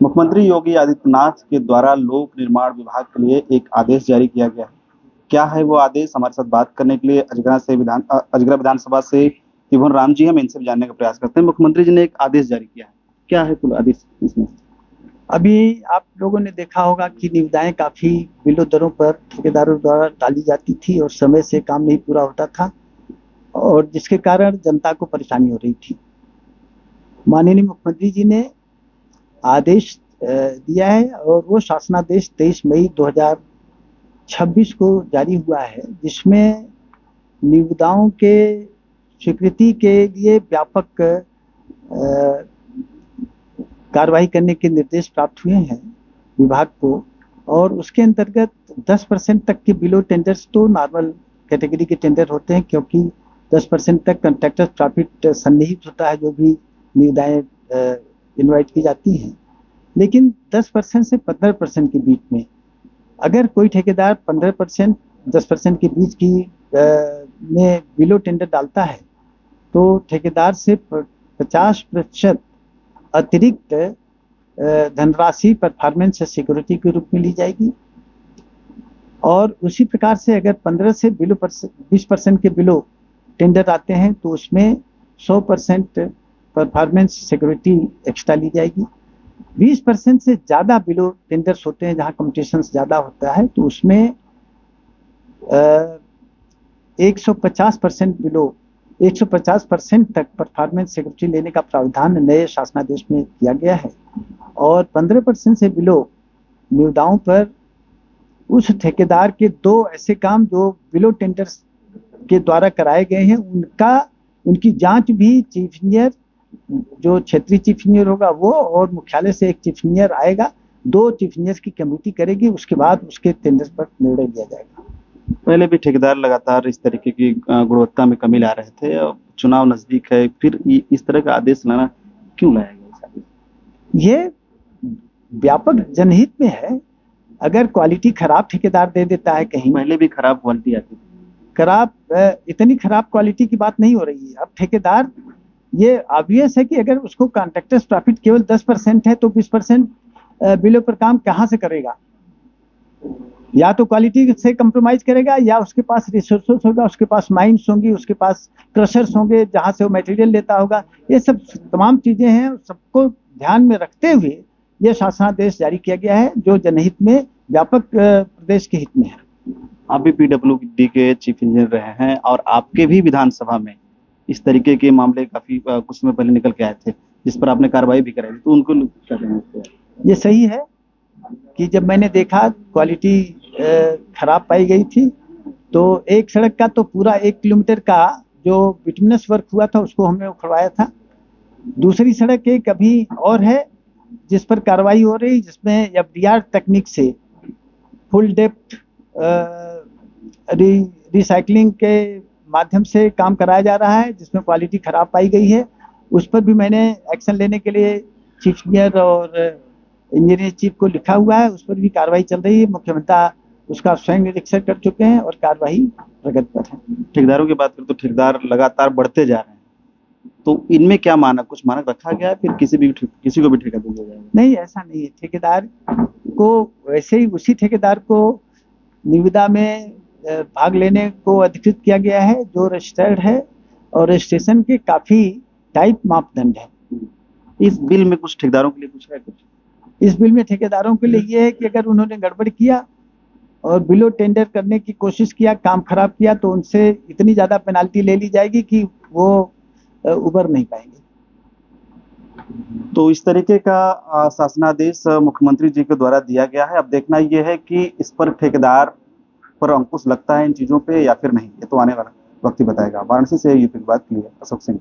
मुख्यमंत्री योगी आदित्यनाथ के द्वारा लोक निर्माण विभाग के लिए एक आदेश जारी किया गया है। क्या है वो आदेश? हमारे साथ बात करने के लिए अजगरा विधानसभा से त्रिभुवन राम जी हम इनसे भी जानने का प्रयास करते हैं। मुख्यमंत्री जी ने एक आदेश जारी किया है, क्या है कुल आदेश इसमें? अभी आप लोगों ने देखा होगा कि निविदाएं काफी बिलो दरों पर ठेकेदारों द्वारा डाली जाती थी और समय से काम नहीं पूरा होता था और जिसके कारण जनता को परेशानी हो रही थी। माननीय मुख्यमंत्री जी ने आदेश दिया है और वो शासनादेश 23 मई 2026 को जारी हुआ है, जिसमें निविदाओं के स्वीकृति के लिए व्यापक कार्रवाई करने के निर्देश प्राप्त हुए हैं विभाग को। और उसके अंतर्गत 10% तक के बिलो टेंडर्स तो नॉर्मल कैटेगरी के टेंडर होते हैं, क्योंकि 10% तक कॉन्ट्रैक्टर प्रॉफिट सन्निहित होता है जो भी निविदाएं इनवाइट की जाती हैं। लेकिन 10% से 15% के बीच में अगर कोई ठेकेदार 15% 10% के बीच की में बिलो टेंडर डालता है तो ठेकेदार से 50% अतिरिक्त धनराशि परफॉर्मेंस सिक्योरिटी के रूप में ली जाएगी। और उसी प्रकार से अगर 15 से 20% के बिलो टेंडर आते हैं तो उसमें 100% परफॉर्मेंस सिक्योरिटी एक्स्ट्रा ली जाएगी। 20% से ज़्यादा बिलो टेंडर्स होते हैं जहां कंपटीशन ज़्यादा होता है तो उसमें 150% तक परफॉर्मेंस सिक्योरिटी लेने का प्रावधान नए शासनादेश में किया गया है। और 15% से बिलो निविदाओं पर उस ठेकेदार के दो ऐसे काम जो बिलो टेंडर्स के द्वारा कराए गए हैं उनकी जांच भी चीफ इंजीनियर, जो क्षेत्रीय चीफ इंजीनियर होगा वो, और मुख्यालय से एक चीफ इंजीनियर आएगा, 2 चीफ इंजीनियर की कमेटी करेगी। उसके बाद उसके टेंडर्स पर निर्णय लिया जाएगा। पहले भी ठेकेदार लगातार इस तरीके की गुणवत्ता में कमी ला रहे थे। अब चुनाव नजदीक है, फिर इस तरह का आदेश लाना क्यों लाया गया? ये व्यापक जनहित में है। अगर क्वालिटी खराब ठेकेदार दे देता है, कहीं पहले भी खराब क्वालिटी आती थी। इतनी खराब क्वालिटी की बात नहीं हो रही है। अब ठेकेदार, ये ऑब्वियस है कि अगर उसको कॉन्ट्रैक्टर्स प्रॉफिट केवल 10% है तो 20% बिलों पर काम कहाँ से करेगा? या तो क्वालिटी से कंप्रोमाइज करेगा या उसके पास रिसोर्सेस होगा, उसके पास माइंस होंगी, उसके पास क्रशर्स होंगे जहां से वो मटेरियल लेता होगा। ये सब तमाम चीजें हैं, सबको ध्यान में रखते हुए ये शासनादेश जारी किया गया है जो जनहित में, व्यापक प्रदेश के हित में है। आप भी पीडब्ल्यूडी के चीफ इंजीनियर रहे हैं और आपके भी विधानसभा में इस तरीके के मामले काफी कुछ समय पहले निकल के आए थे जिस पर आपने कार्रवाई भी कराई, तो उनको क्या कहना है? ये सही है कि जब मैंने देखा क्वालिटी खराब पाई गई थी तो एक सड़क का तो पूरा 1 किलोमीटर का जो बिटुमिनस वर्क हुआ था उसको हमने उखड़वाया था। दूसरी सड़क एक अभी और है जिस पर कार्रवाई हो रही, जिसमें एफडीआर तकनीक से फुल डेप्थ रिसाइकलिंग के माध्यम से काम कराया जा रहा है, जिसमें क्वालिटी खराब पाई गई है। उस पर भी मैंने एक्शन लेने के लिए चीफ इंजीनियर और इंजीनियर चीफ को लिखा हुआ है। उस पर भी कार्रवाई चल रही है। मुख्यमंत्री उसका स्वयं निरीक्षण कर चुके हैं और कार्रवाई प्रगति पर है। ठेकेदारों की बात करें तो ठेकेदार लगातार बढ़ते जा रहे हैं, तो इनमें क्या कुछ मानक रखा गया है? फिर किसी को भी ठेका दिया जाएगा? नहीं, ऐसा नहीं है। ठेकेदार को वैसे ही उसी ठेकेदार को निविदा में भाग लेने को अधिकृत किया गया है जो रजिस्टर्ड है और रजिस्ट्रेशन के काफी टाइट मापदंड है। इस बिल में कुछ ठेकेदारों के लिए कुछ है? इस बिल में ठेकेदारों के लिए ये है कि अगर उन्होंने गड़बड़ किया और बिलो टेंडर करने की कोशिश किया, काम खराब किया, तो उनसे इतनी ज्यादा पेनाल्टी ले ली जाएगी कि वो उबर नहीं पाएंगे। तो इस तरीके का शासनादेश मुख्यमंत्री जी के द्वारा दिया गया है। अब देखना ये है कि इस पर ठेकेदार पर अंकुश लगता है इन चीजों पे या फिर नहीं, ये तो आने वाला वक्त ही बताएगा। वाराणसी से यूपी की बात की है, अशोक सिंह।